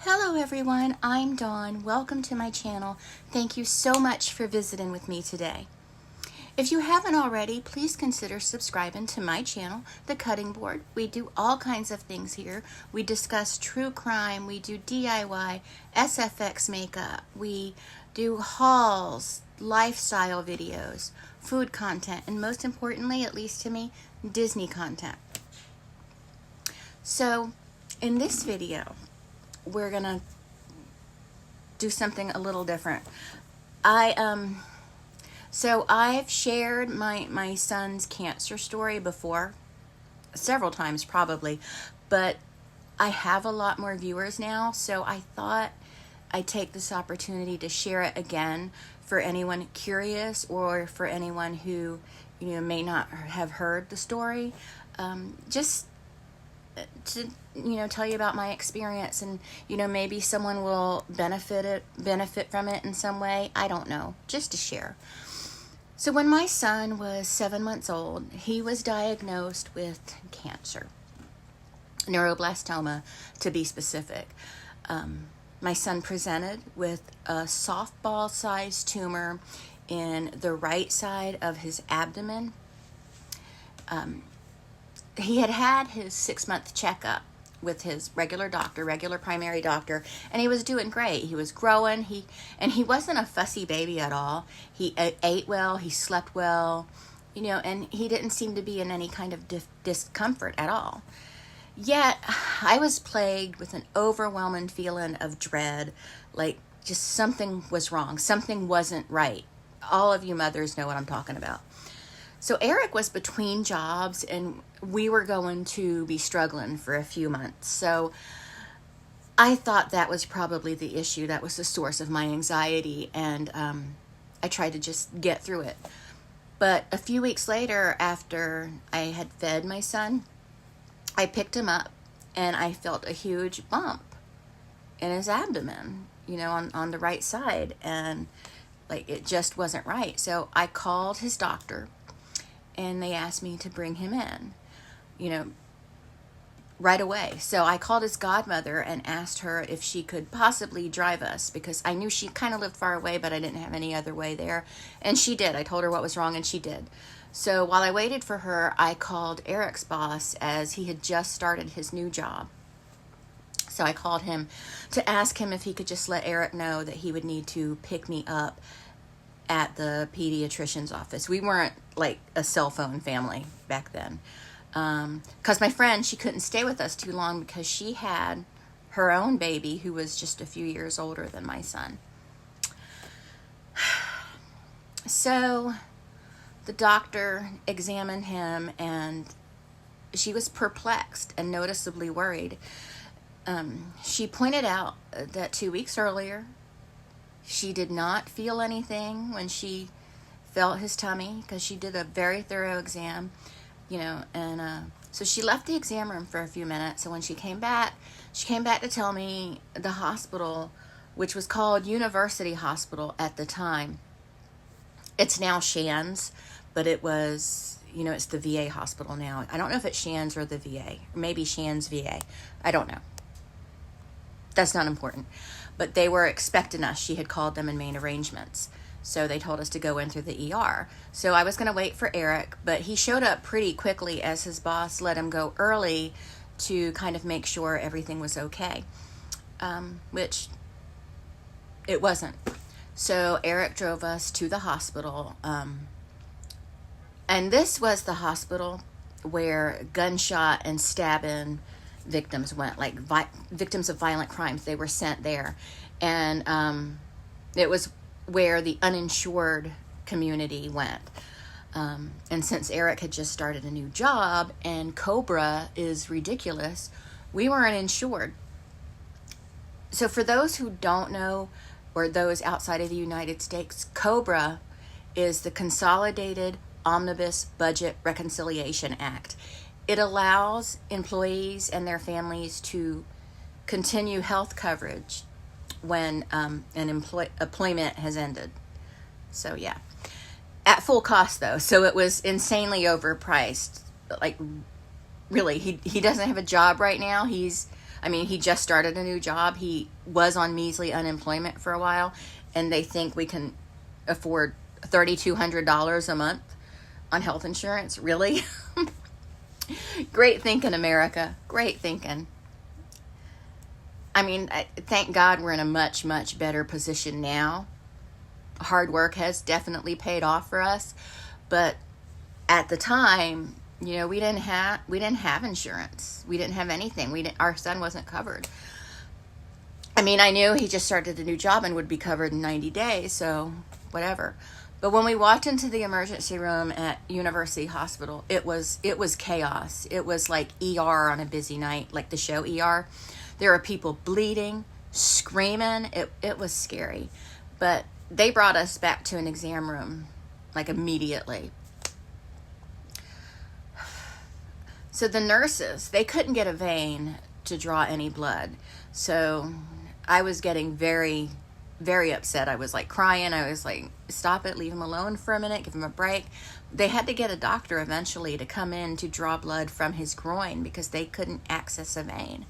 Hello everyone, I'm Dawn. Welcome to my channel. Thank you so much for visiting with me today. If you haven't already, please consider subscribing to my channel, The Cutting Board. We do all kinds of things here. We discuss true crime, we do DIY, SFX makeup, we do hauls, lifestyle videos, food content, and most importantly, at least to me, Disney content. So, in this video, we're gonna do something a little different. So I've shared my son's cancer story before, several times probably, but I have a lot more viewers now, so I thought I'd take this opportunity to share it again for anyone curious or for anyone who may not have heard the story. Just to tell you about my experience, and maybe someone will benefit from it in some way. I don't know, just to share. So when my son was 7 months old, he was diagnosed with cancer, neuroblastoma to be specific. My son presented with a softball-sized tumor in the right side of his abdomen. He had his 6-month checkup with his regular primary doctor, and he was doing great. He was growing. He wasn't a fussy baby at all. He ate well, he slept well, and he didn't seem to be in any kind of discomfort at all. Yet, I was plagued with an overwhelming feeling of dread, like just something was wrong. Something wasn't right. All of you mothers know what I'm talking about. So Eric was between jobs, and we were going to be struggling for a few months. So I thought that was probably the issue. That was the source of my anxiety, and I tried to just get through it. But a few weeks later, after I had fed my son, I picked him up, and I felt a huge bump in his abdomen, on the right side, and like it just wasn't right. So I called his doctor, and they asked me to bring him in, right away. So I called his godmother and asked her if she could possibly drive us, because I knew she kind of lived far away, but I didn't have any other way there. And she did. I told her what was wrong, and she did. So while I waited for her, I called Eric's boss, as he had just started his new job. So I called him to ask him if he could just let Eric know that he would need to pick me up at the pediatrician's office. We weren't like a cell phone family back then. Because my friend, she couldn't stay with us too long because she had her own baby who was just a few years older than my son. So the doctor examined him, and she was perplexed and noticeably worried. She pointed out that 2 weeks earlier, she did not feel anything when she felt his tummy, because she did a very thorough exam, and so she left the exam room for a few minutes. And when she came back to tell me the hospital, which was called University Hospital at the time. It's now Shands, but it was, it's the VA hospital now. I don't know if it's Shands or the VA, or maybe Shands VA. I don't know. That's not important. But they were expecting us. She had called them and made arrangements. So they told us to go in through the ER. So I was going to wait for Eric, but he showed up pretty quickly, as his boss let him go early to kind of make sure everything was okay, which it wasn't. So Eric drove us to the hospital, and this was the hospital where gunshot and stabbing victims went, like victims of violent crimes. They were sent there, and it was where the uninsured community went. And since Eric had just started a new job, and COBRA is ridiculous, we weren't insured. So for those who don't know, or those outside of the United States, COBRA is the Consolidated Omnibus Budget Reconciliation Act. It allows employees and their families to continue health coverage when an employment has ended. So yeah, at full cost though. So it was insanely overpriced. Like really, he doesn't have a job right now. I mean, he just started a new job. He was on measly unemployment for a while, and they think we can afford $3,200 a month on health insurance. Really? Great thinking, America. Great thinking. I mean, thank God we're in a much, much better position now. Hard work has definitely paid off for us, but at the time, you know, we didn't have insurance. We didn't have anything. Our son wasn't covered. I mean, I knew he just started a new job and would be covered in 90 days, so whatever. But when we walked into the emergency room at University Hospital, it was chaos. It was like ER on a busy night, like the show ER. There were people bleeding, screaming. It was scary. But they brought us back to an exam room, like immediately. So the nurses, they couldn't get a vein to draw any blood. So I was getting very, very upset. I was like crying. I was like, stop it, leave him alone for a minute, give him a break. They had to get a doctor eventually to come in to draw blood from his groin because they couldn't access a vein.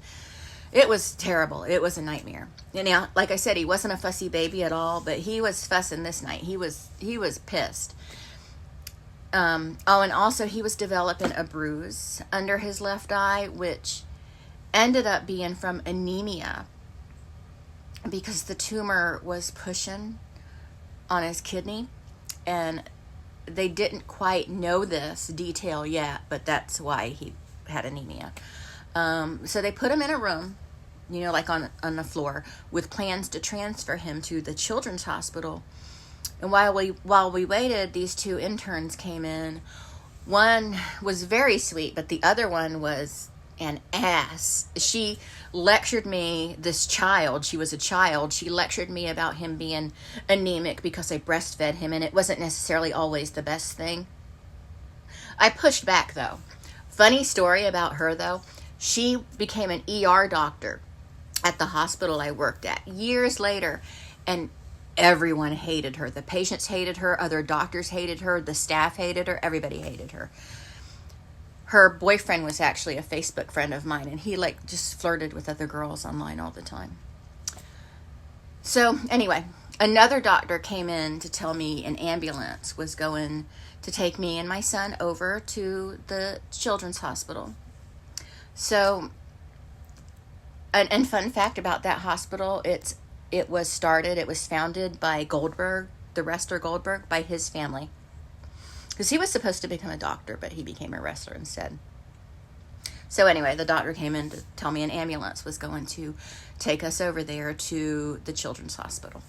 It was terrible. It was a nightmare. And now, like I said, he wasn't a fussy baby at all, but he was fussing this night. He was pissed. And also he was developing a bruise under his left eye, which ended up being from anemia because the tumor was pushing on his kidney, and they didn't quite know this detail yet, but that's why he had anemia. So they put him in a room, you know, like on the floor, with plans to transfer him to the Children's Hospital. And while we waited, these two interns came in. One was very sweet, but the other one was an ass. She lectured me, this child, she was a child, she lectured me about him being anemic because I breastfed him, and it wasn't necessarily always the best thing. I pushed back, though. Funny story about her, though. She became an ER doctor at the hospital I worked at years later, and everyone hated her. The patients hated her, other doctors hated her, the staff hated her, everybody hated her. Her boyfriend was actually a Facebook friend of mine, and he like just flirted with other girls online all the time. So anyway, another doctor came in to tell me an ambulance was going to take me and my son over to the Children's Hospital. So, and fun fact about that hospital, it was founded by Goldberg, the wrestler Goldberg, by his family. Because he was supposed to become a doctor, but he became a wrestler instead. So anyway, the doctor came in to tell me an ambulance was going to take us over there to the Children's Hospital.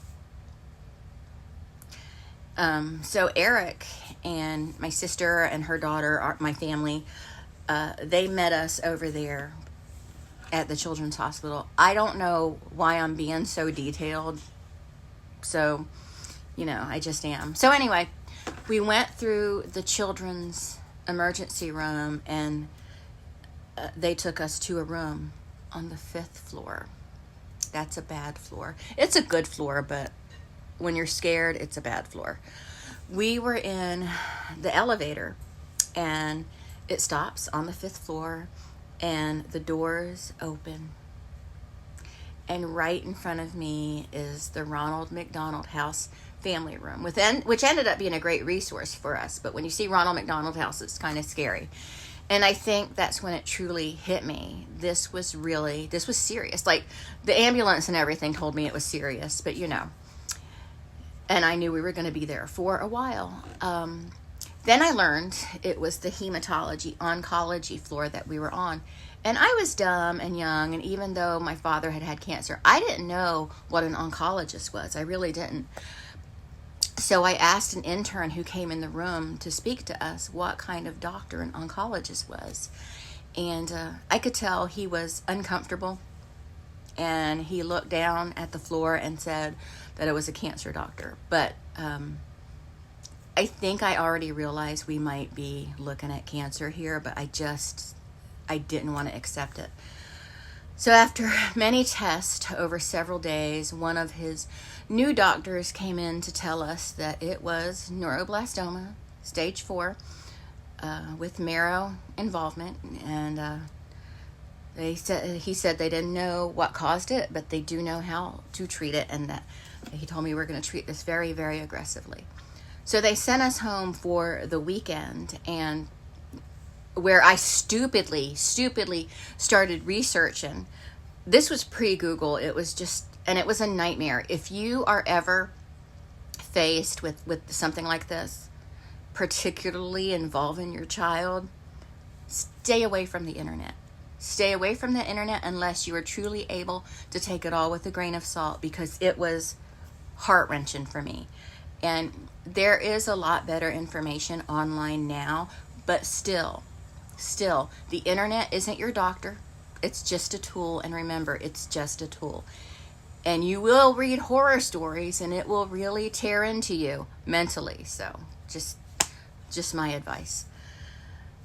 So Eric and my sister and her daughter, my family, they met us over there at the Children's Hospital. I don't know why I'm being so detailed. So, you know, I just am. So anyway, we went through the children's emergency room, and they took us to a room on the 5th floor. That's a bad floor. It's a good floor, but when you're scared, it's a bad floor. We were in the elevator, and it stops on the 5th floor, and the doors open. And right in front of me is the Ronald McDonald House family room, which ended up being a great resource for us. But when you see Ronald McDonald House, it's kind of scary. And I think that's when it truly hit me. This was serious. Like, the ambulance and everything told me it was serious, but you know. And I knew we were going to be there for a while. Then I learned it was the hematology, oncology floor that we were on. And I was dumb and young, and even though my father had cancer, I didn't know what an oncologist was. I really didn't. So I asked an intern who came in the room to speak to us what kind of doctor an oncologist was. And I could tell he was uncomfortable. And he looked down at the floor and said that it was a cancer doctor. But I think I already realized we might be looking at cancer here, but I didn't want to accept it. So after many tests over several days, one of his new doctors came in to tell us that it was neuroblastoma, stage 4, with marrow involvement, and He said they didn't know what caused it, but they do know how to treat it, and that he told me we're going to treat this very, very aggressively. So they sent us home for the weekend, and where I stupidly started researching. This was pre-Google. It was just, and it was a nightmare. If you are ever faced with something like this, particularly involving your child, stay away from the internet. Stay away from the internet unless you are truly able to take it all with a grain of salt, because it was heart-wrenching for me. And there is a lot better information online now, but still, the internet isn't your doctor. It's just a tool, and remember, it's just a tool. And you will read horror stories, and it will really tear into you mentally. So just my advice.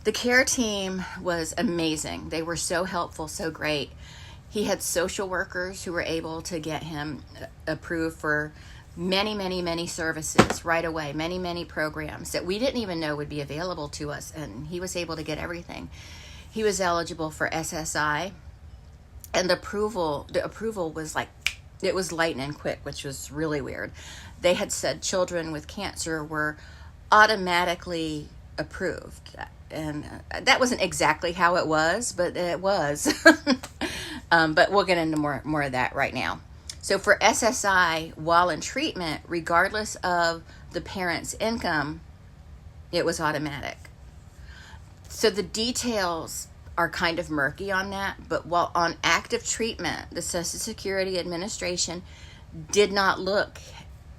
The care team was amazing. They were so helpful, so great. He had social workers who were able to get him approved for many services right away, many programs that we didn't even know would be available to us, and he was able to get everything. He was eligible for SSI, and the approval was like, it was lightning quick, which was really weird. They had said children with cancer were automatically approved, and that wasn't exactly how it was, but it was. But we'll get into more of that right now. So for SSI, while in treatment, regardless of the parent's income, it was automatic. So the details are kind of murky on that, but while on active treatment, the Social Security Administration did not look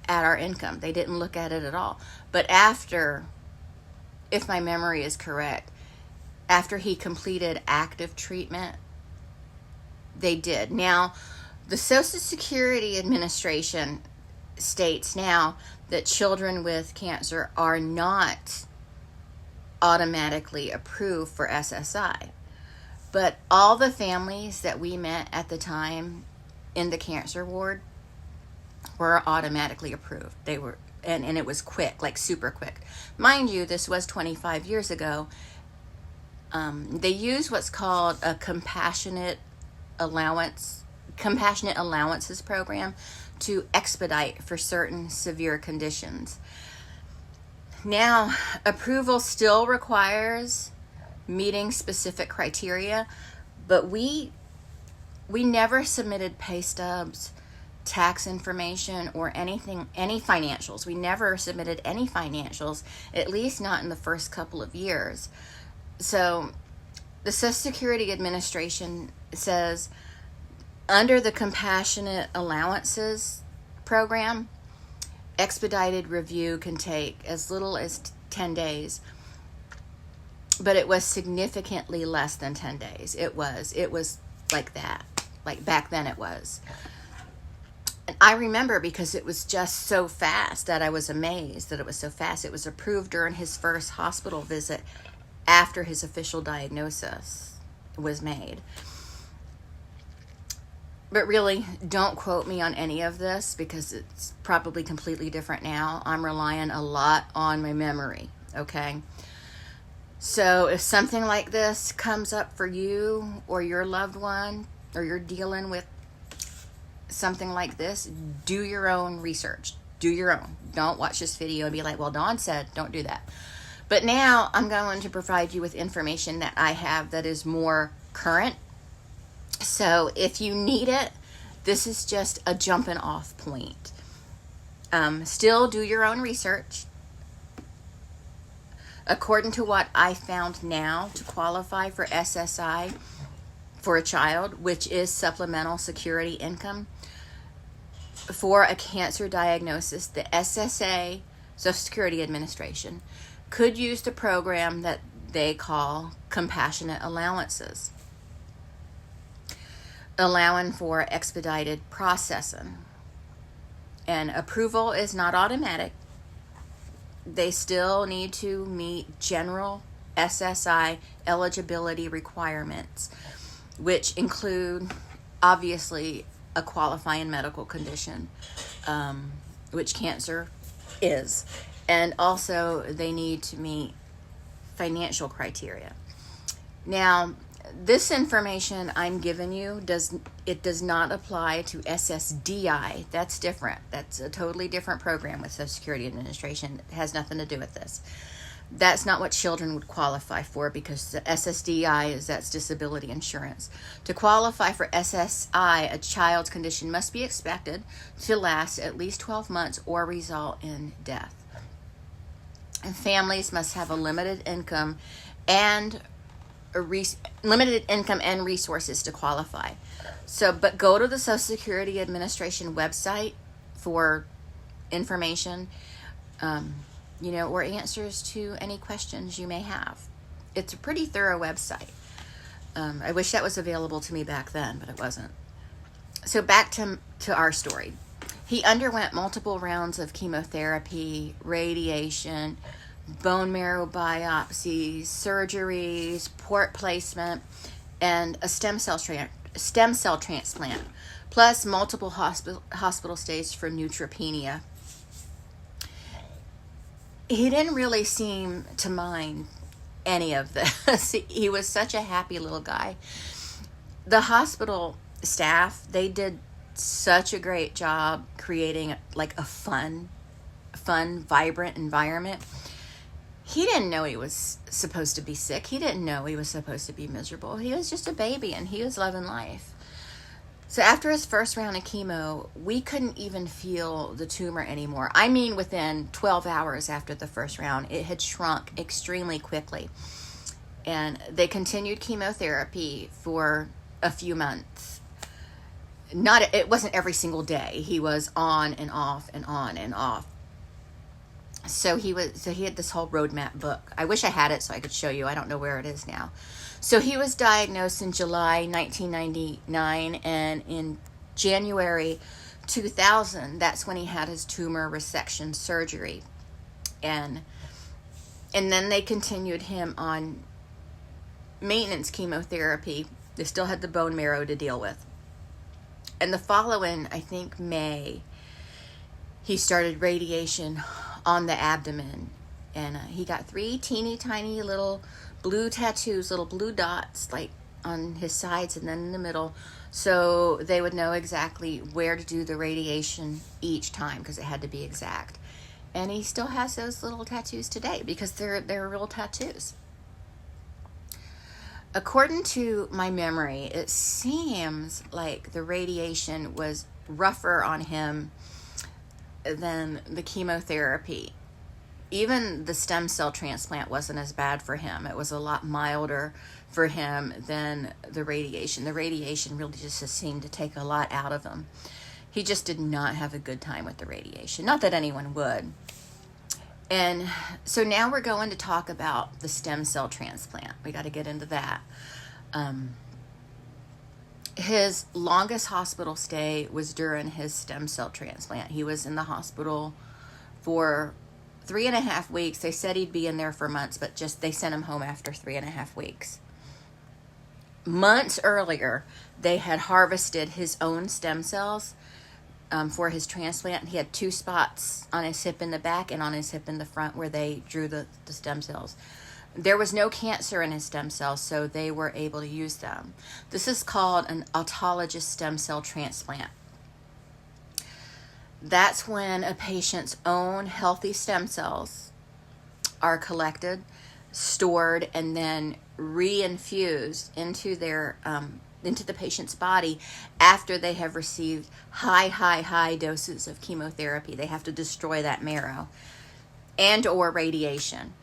at our income. They didn't look at it at all. But after, if my memory is correct, after he completed active treatment, they did. Now, the Social Security Administration states now that children with cancer are not automatically approved for SSI. But all the families that we met at the time in the cancer ward were automatically approved. They were, and it was quick, like super quick. Mind you, this was 25 years ago. They use what's called a compassionate allowances program to expedite for certain severe conditions. Now, approval still requires meeting specific criteria, but we never submitted pay stubs, tax information, or any financials. We never submitted any financials, at least not in the first couple of years. So the Social Security Administration says under the Compassionate Allowances program, expedited review can take as little as 10 days. But it was significantly less than 10 days. It was like that. Like back then it was. And I remember because it was just so fast that I was amazed that it was so fast. It was approved during his first hospital visit after his official diagnosis was made. But really, don't quote me on any of this because it's probably completely different now. I'm relying a lot on my memory, okay? So if something like this comes up for you or your loved one, or you're dealing with something like this, do your own research. Do your own. Don't watch this video and be like, well, Dawn said, don't do that. But now I'm going to provide you with information that I have that is more current. So if you need it, this is just a jumping off point. Still do your own research. According to what I found now, to qualify for SSI for a child, which is supplemental security income, for a cancer diagnosis, the SSA, Social Security Administration, could use the program that they call compassionate allowances, allowing for expedited processing. And approval is not automatic. They still need to meet general SSI eligibility requirements, which include, obviously, a qualifying medical condition, which cancer is. And also, they need to meet financial criteria. Now, this information I'm giving you does not apply to SSDI. That's different. That's a totally different program with Social Security Administration. It has nothing to do with this. That's not what children would qualify for, because the SSDI that's disability insurance. To qualify for SSI, a child's condition must be expected to last at least 12 months or result in death. And families must have a limited income and resources to qualify. So, but go to the Social Security Administration website for information. Or answers to any questions you may have. It's a pretty thorough website. I wish that was available to me back then, but it wasn't. So back to our story. He underwent multiple rounds of chemotherapy, radiation, bone marrow biopsies, surgeries, port placement, and a stem cell transplant, plus multiple hospital stays for neutropenia. He didn't really seem to mind any of this. He was such a happy little guy. The hospital staff, they did such a great job creating like a fun, vibrant environment. He didn't know he was supposed to be sick. He didn't know he was supposed to be miserable. He was just a baby and he was loving life. So after his first round of chemo, we couldn't even feel the tumor anymore. I mean, within 12 hours after the first round, it had shrunk extremely quickly. And they continued chemotherapy for a few months. It wasn't every single day. He was on and off and on and off. So he had this whole roadmap book. I wish I had it so I could show you. I don't know where it is now. So he was diagnosed in July 1999, and in January 2000, that's when he had his tumor resection surgery. And then they continued him on maintenance chemotherapy. They still had the bone marrow to deal with. And the following, I think, May, he started radiation on the abdomen. And he got 3 teeny tiny little blue tattoos, little blue dots, like on his sides and then in the middle, so they would know exactly where to do the radiation each time, because it had to be exact. And he still has those little tattoos today because they're real tattoos. According to my memory, it seems like the radiation was rougher on him than the chemotherapy. Even the stem cell transplant wasn't as bad for him. It was a lot milder for him than the radiation. The radiation really just seemed to take a lot out of him. He just did not have a good time with the radiation. Not that anyone would. And so now we're going to talk about the stem cell transplant. We got to get into that. His longest hospital stay was during his stem cell transplant. He was in the hospital for 3.5 weeks. They said he'd be in there for months, but they sent him home after 3.5 weeks. Months earlier, they had harvested his own stem cells for his transplant. He had 2 spots on his hip in the back and on his hip in the front where they drew the stem cells. There was no cancer in his stem cells, so they were able to use them. This is called an autologous stem cell transplant. That's when a patient's own healthy stem cells are collected, stored, and then reinfused into the patient's body after they have received high doses of chemotherapy. They have to destroy that marrow and or radiation.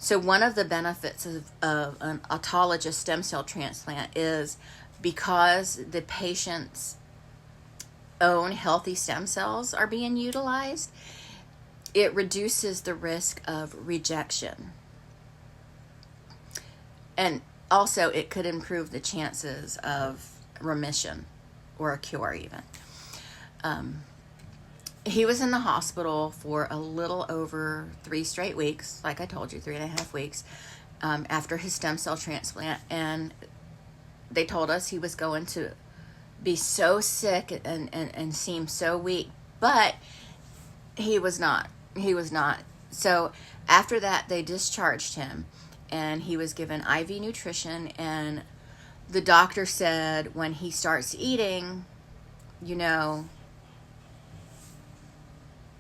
So one of the benefits of an autologous stem cell transplant is, because the patient's own healthy stem cells are being utilized, it reduces the risk of rejection. And also it could improve the chances of remission or a cure even. He was in the hospital for a little over 3 straight weeks, like I told you, 3.5 weeks, after his stem cell transplant. And they told us he was going to be so sick and seem so weak, but he was not. So after that, they discharged him, and he was given IV nutrition and the doctor said when he starts eating, you know,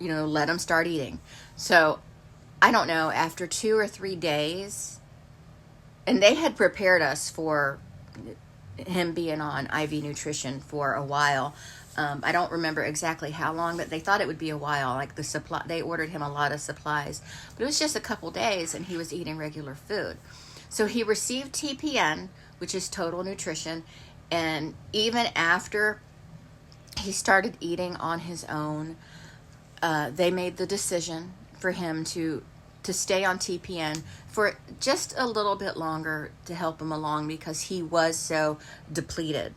let him start eating. So I don't know, after 2 or 3 days, and they had prepared us for him being on IV nutrition for a while. I don't remember exactly how long, but they thought it would be a while. Like they ordered him a lot of supplies, but it was just a couple days and he was eating regular food. So he received TPN, which is total nutrition. And even after he started eating on his own, they made the decision for him to stay on TPN for just a little bit longer to help him along because he was so depleted.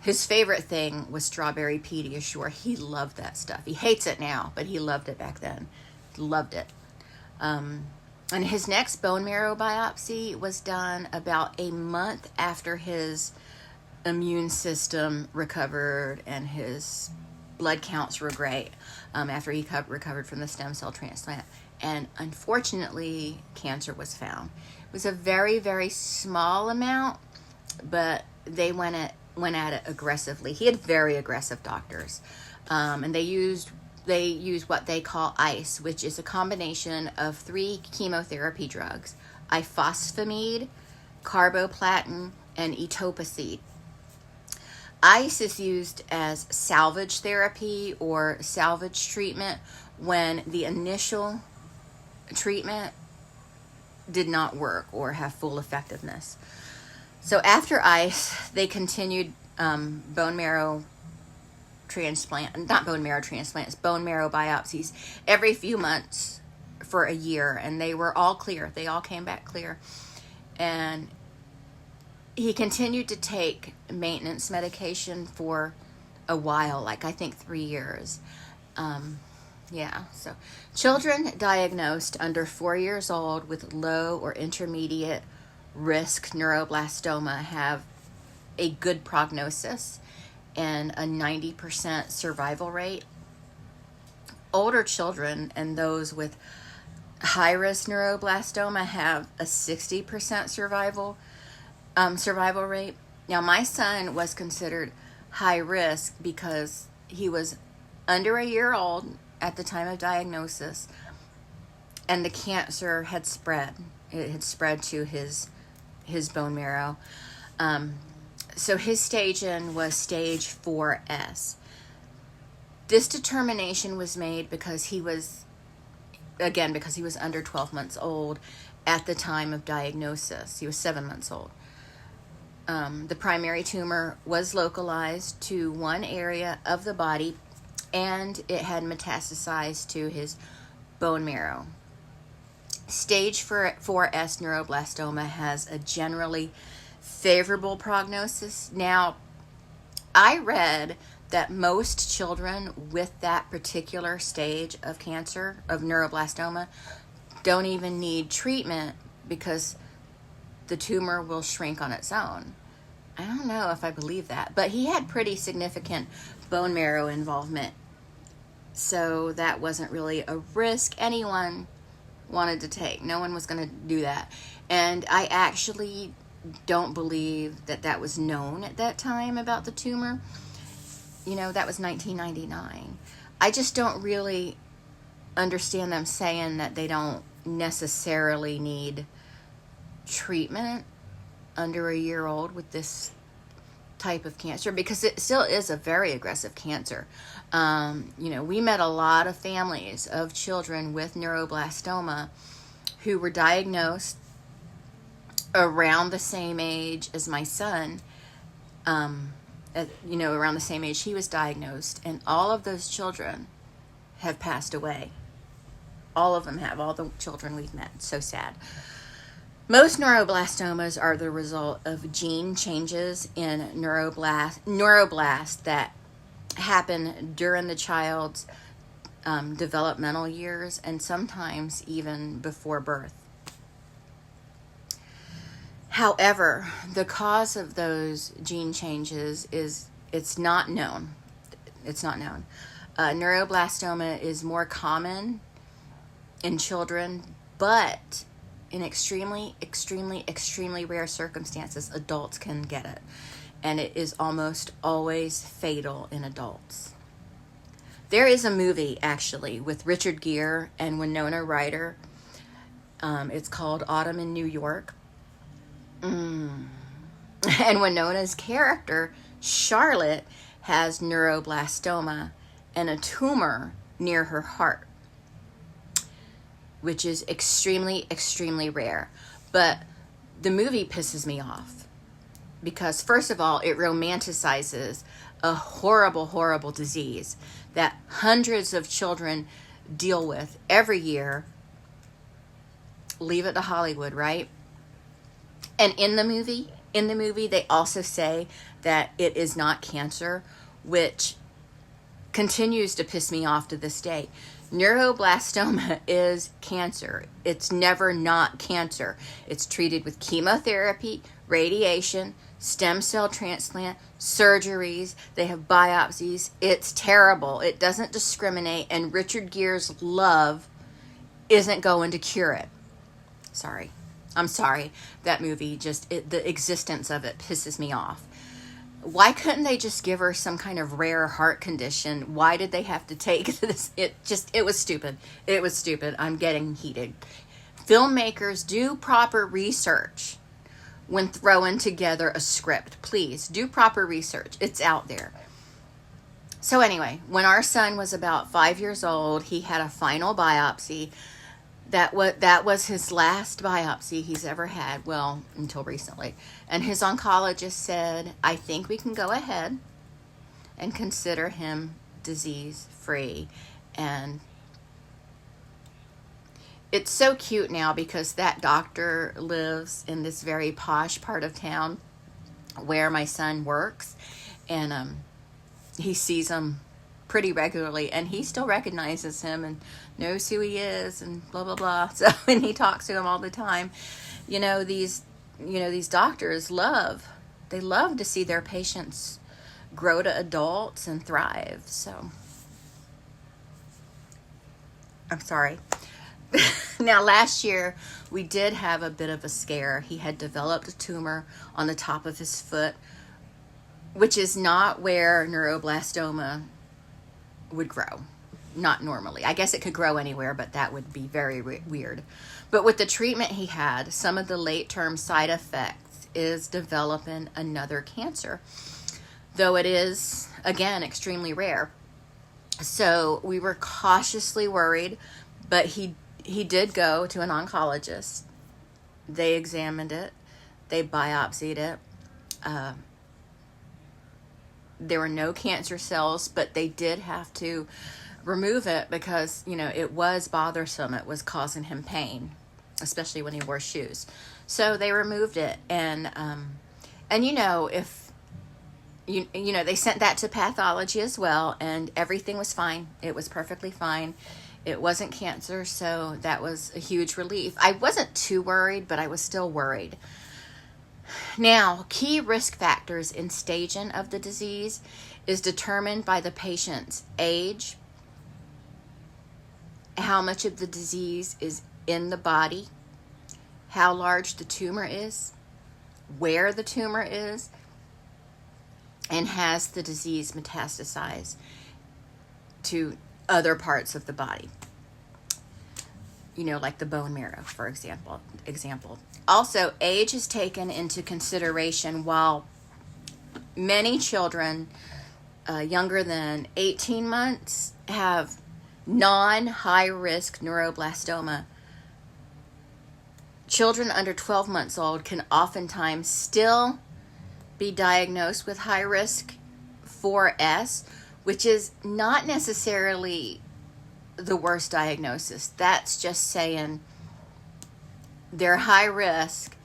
His favorite thing was strawberry Pediasure. He loved that stuff. He hates it now, but he loved it back then. Loved it. And his next bone marrow biopsy was done about a month after his immune system recovered and his blood counts were great, after he recovered from the stem cell transplant. And unfortunately, cancer was found. It was a very, very small amount, but they went at it aggressively. He had very aggressive doctors, and they used what they call ICE, which is a combination of 3 chemotherapy drugs: ifosfamide, carboplatin, and etoposide. ICE is used as salvage therapy or salvage treatment when the initial treatment did not work or have full effectiveness. So after ICE, they continued bone marrow biopsies every few months for a year, and they were all clear. They all came back clear. And he continued to take maintenance medication for a while, like I think 3 years. So children diagnosed under 4 years old with low or intermediate risk neuroblastoma have a good prognosis and a 90% survival rate. Older children and those with high-risk neuroblastoma have a 60% survival rate. Now, my son was considered high risk because he was under a year old at the time of diagnosis, and the cancer had spread. It had spread to his bone marrow. So his staging was stage 4S. This determination was made because he was under 12 months old at the time of diagnosis. He was 7 months old. The primary tumor was localized to one area of the body, and it had metastasized to his bone marrow. Stage 4S neuroblastoma has a generally favorable prognosis. Now, I read that most children with that particular stage of cancer, of neuroblastoma, don't even need treatment because the tumor will shrink on its own. I don't know if I believe that, but he had pretty significant bone marrow involvement, so that wasn't really a risk anyone wanted to take. No one was going to do that. And I actually don't believe that was known at that time about the tumor. That was 1999. I just don't really understand them saying that they don't necessarily need treatment under a year old with this type of cancer, because it still is a very aggressive cancer. We met a lot of families of children with neuroblastoma who were diagnosed around the same age as my son, around the same age he was diagnosed, and all of those children have passed away. All of them have, all the children we've met. So sad. Most neuroblastomas are the result of gene changes in neuroblast that happen during the child's developmental years, and sometimes even before birth. However, the cause of those gene changes it's not known. It's not known. Neuroblastoma is more common in children, but in extremely, extremely, extremely rare circumstances, adults can get it. And it is almost always fatal in adults. There is a movie, actually, with Richard Gere and Winona Ryder. It's called Autumn in New York. And Winona's character, Charlotte, has neuroblastoma and a tumor near her heart, which is extremely, extremely rare. But the movie pisses me off because, first of all, it romanticizes a horrible, horrible disease that hundreds of children deal with every year. Leave it to Hollywood, right? And in the movie, they also say that it is not cancer, which continues to piss me off to this day. Neuroblastoma is cancer. It's never not cancer. It's treated with chemotherapy, radiation, stem cell transplant, surgeries. They have biopsies. It's terrible. It doesn't discriminate, and Richard Gere's love isn't going to cure it. Sorry. I'm sorry. That movie, the existence of it pisses me off. Why couldn't they just give her some kind of rare heart condition? Why did they have to take this? It was stupid. It was stupid. I'm getting heated. Filmmakers, do proper research when throwing together a script. Please, do proper research. It's out there. So anyway, when our son was about 5 years old, he had a final biopsy. That was his last biopsy he's ever had, well, until recently. And his oncologist said, I think we can go ahead and consider him disease-free. And it's so cute now because that doctor lives in this very posh part of town where my son works. And he sees him pretty regularly, and he still recognizes him and knows who he is and blah blah blah. So, and he talks to him all the time. These doctors love to see their patients grow to adults and thrive. So I'm sorry. Now, last year we did have a bit of a scare. He had developed a tumor on the top of his foot, which is not where neuroblastoma would grow. Not normally. I guess it could grow anywhere, but that would be very weird. But with the treatment he had, some of the late-term side effects is developing another cancer, though it is, again, extremely rare. So we were cautiously worried, but he did go to an oncologist. They examined it. They biopsied it. There were no cancer cells, but they did have to remove it because, it was bothersome. It was causing him pain, especially when he wore shoes. So they removed it. And if they sent that to pathology as well, and everything was fine. It was perfectly fine. It wasn't cancer, so that was a huge relief. I wasn't too worried, but I was still worried. Now, key risk factors in staging of the disease is determined by the patient's age, how much of the disease is in the body, how large the tumor is, where the tumor is, and has the disease metastasized to other parts of the body. Like the bone marrow, for example. Also, age is taken into consideration while many children younger than 18 months have non-high-risk neuroblastoma. Children under 12 months old can oftentimes still be diagnosed with high-risk 4S, which is not necessarily the worst diagnosis. That's just saying they're high risk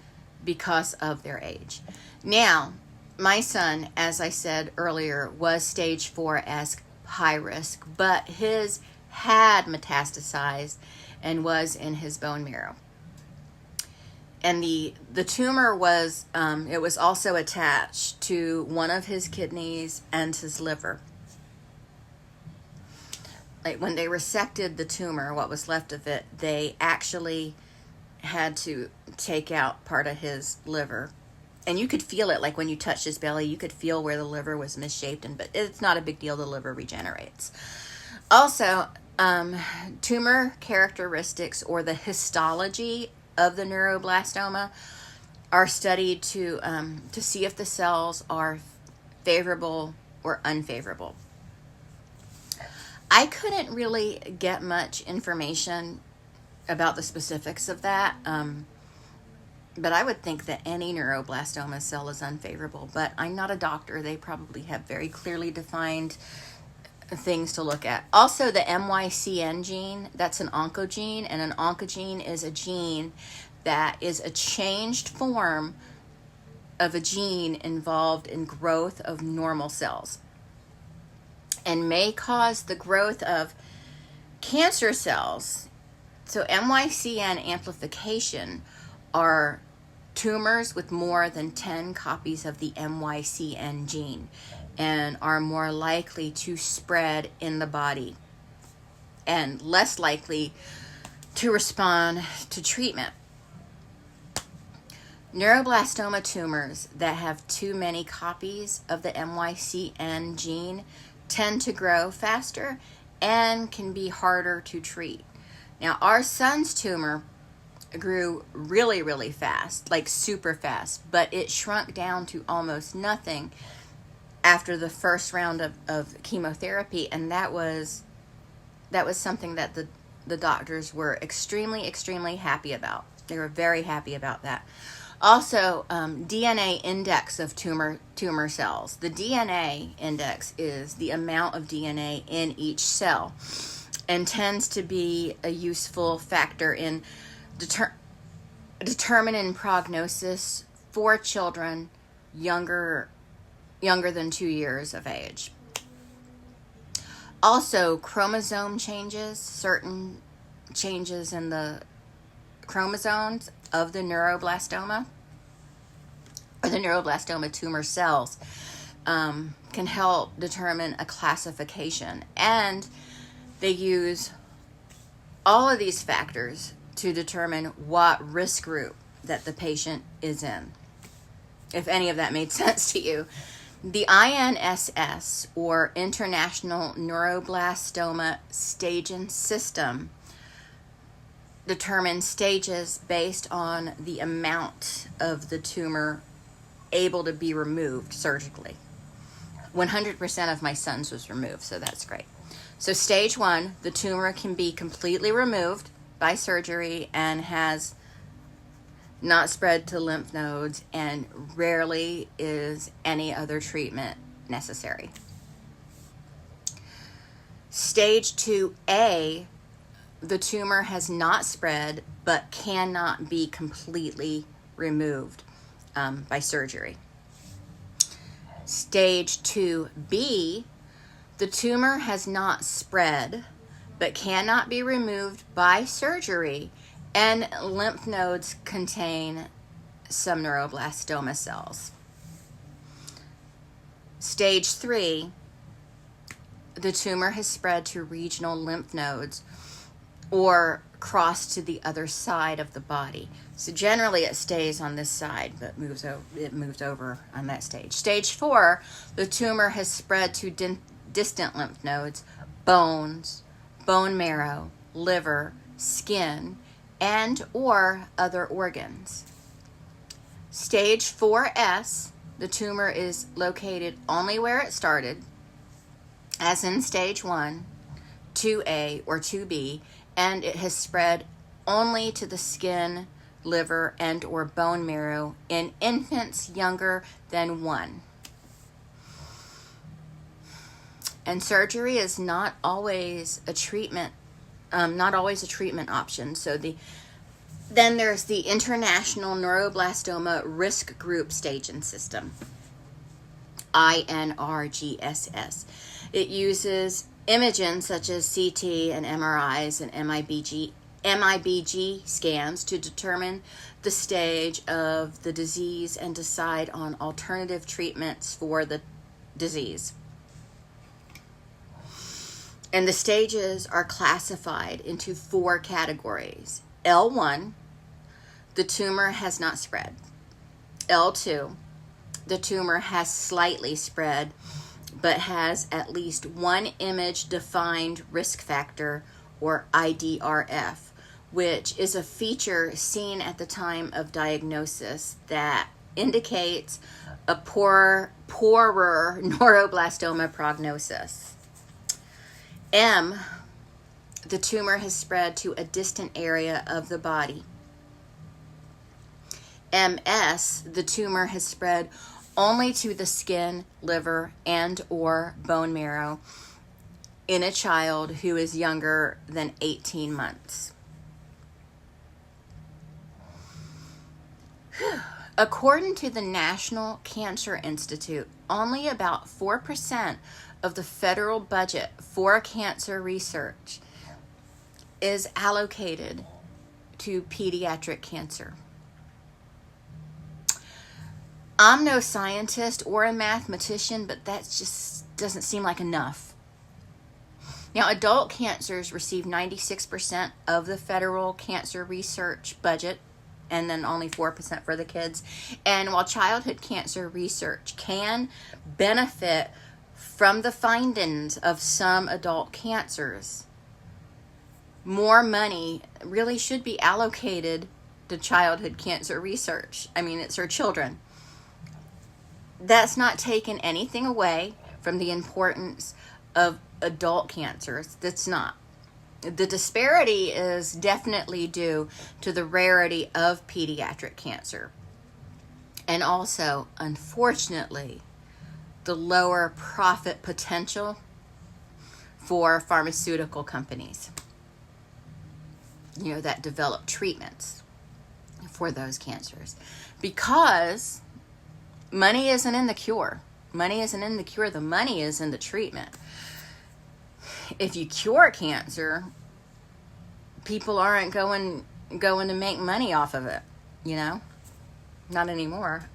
because of their age. Now, my son, as I said earlier, was stage 4S high risk, but his had metastasized and was in his bone marrow. And the tumor was, it was also attached to one of his kidneys and his liver. Like when they resected the tumor, what was left of it, they actually had to take out part of his liver. And you could feel it, like when you touched his belly, you could feel where the liver was misshapen, but it's not a big deal. The liver regenerates. Also, tumor characteristics, or the histology of the neuroblastoma, are studied to see if the cells are favorable or unfavorable. I couldn't really get much information about the specifics of that, but I would think that any neuroblastoma cell is unfavorable. But I'm not a doctor. They probably have very clearly defined things to look at. Also, the MYCN gene, that's an oncogene, and an oncogene is a gene that is a changed form of a gene involved in growth of normal cells and may cause the growth of cancer cells. So MYCN amplification are tumors with more than 10 copies of the MYCN gene and are more likely to spread in the body and less likely to respond to treatment. Neuroblastoma tumors that have too many copies of the MYCN gene tend to grow faster and can be harder to treat. Now, our son's tumor grew really, really fast, like super fast, but it shrunk down to almost nothing after the first round of chemotherapy, and that was something that the doctors were extremely happy about. They were very happy about that. Also, DNA index of tumor cells. The DNA index is the amount of DNA in each cell and tends to be a useful factor in determining prognosis for children younger than 2 years of age. Also, chromosome changes, certain changes in the chromosomes of the neuroblastoma or the neuroblastoma tumor cells can help determine a classification. And they use all of these factors to determine what risk group that the patient is in, if any of that made sense to you. The INSS, or International Neuroblastoma Staging System, determines stages based on the amount of the tumor able to be removed surgically. 100% of my son's was removed, so that's great. So stage 1, the tumor can be completely removed by surgery and has not spread to lymph nodes, and rarely is any other treatment necessary. Stage 2A, the tumor has not spread but cannot be completely removed by surgery. Stage 2B, the tumor has not spread but cannot be removed by surgery, and lymph nodes contain some neuroblastoma cells. Stage 3, the tumor has spread to regional lymph nodes or crossed to the other side of the body. So generally it stays on this side, but it moves over on that stage. Stage 4, the tumor has spread to distant lymph nodes, bones, bone marrow, liver, skin, and or other organs. Stage 4S, the tumor is located only where it started, as in stage 1, 2A, or 2B, and it has spread only to the skin, liver, and or bone marrow in infants younger than 1. And surgery is not always a treatment option. So then there's the International Neuroblastoma Risk Group Staging System, INRGSS. It uses imaging such as CT and MRIs and MIBG scans to determine the stage of the disease and decide on alternative treatments for the disease. And the stages are classified into 4 categories. L1, the tumor has not spread. L2, the tumor has slightly spread, but has at least one image-defined risk factor, or IDRF, which is a feature seen at the time of diagnosis that indicates a poorer neuroblastoma prognosis. M, the tumor has spread to a distant area of the body. MS, the tumor has spread only to the skin, liver, and or bone marrow in a child who is younger than 18 months. According to the National Cancer Institute, only about 4% of the federal budget for cancer research is allocated to pediatric cancer. I'm no scientist or a mathematician, but that just doesn't seem like enough. Now, adult cancers receive 96% of the federal cancer research budget, and then only 4% for the kids. And while childhood cancer research can benefit from the findings of some adult cancers, more money really should be allocated to childhood cancer research. I mean, it's our children. That's not taking anything away from the importance of adult cancers. That's not. The disparity is definitely due to the rarity of pediatric cancer. And also, unfortunately, the lower profit potential for pharmaceutical companies, that develop treatments for those cancers. Because money isn't in the cure. Money isn't in the cure. The money is in the treatment. If you cure cancer, people aren't going to make money off of it, Not anymore.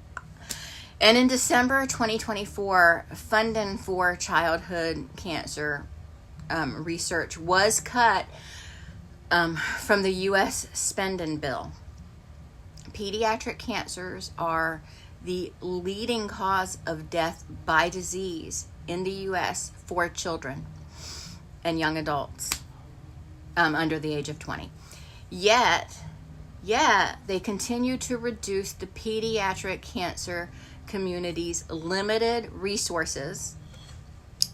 And in December 2024, funding for childhood cancer research was cut from the U.S. spending bill. Pediatric cancers are the leading cause of death by disease in the U.S. for children and young adults under the age of 20. Yet, they continue to reduce the pediatric cancer community's limited resources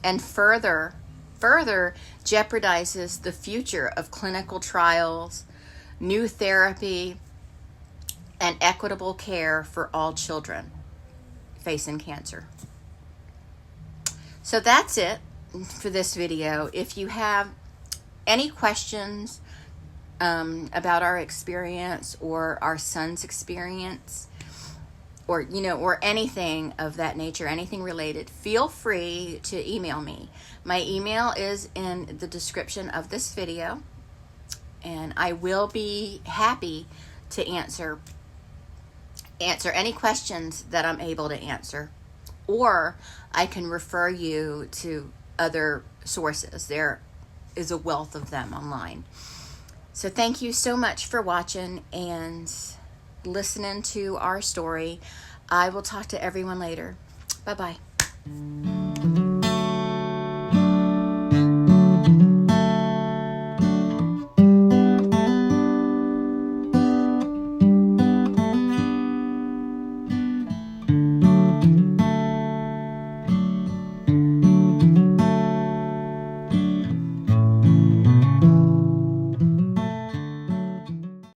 and further jeopardizes the future of clinical trials, new therapy, and equitable care for all children facing cancer. So that's it for this video. If you have any questions about our experience or our son's experience, or anything of that nature, anything related, feel free to email me. My email is in the description of this video, and I will be happy to answer any questions that I'm able to answer, or I can refer you to other sources. There is a wealth of them online. So thank you so much for watching and listening to our story. I will talk to everyone later. Bye-bye.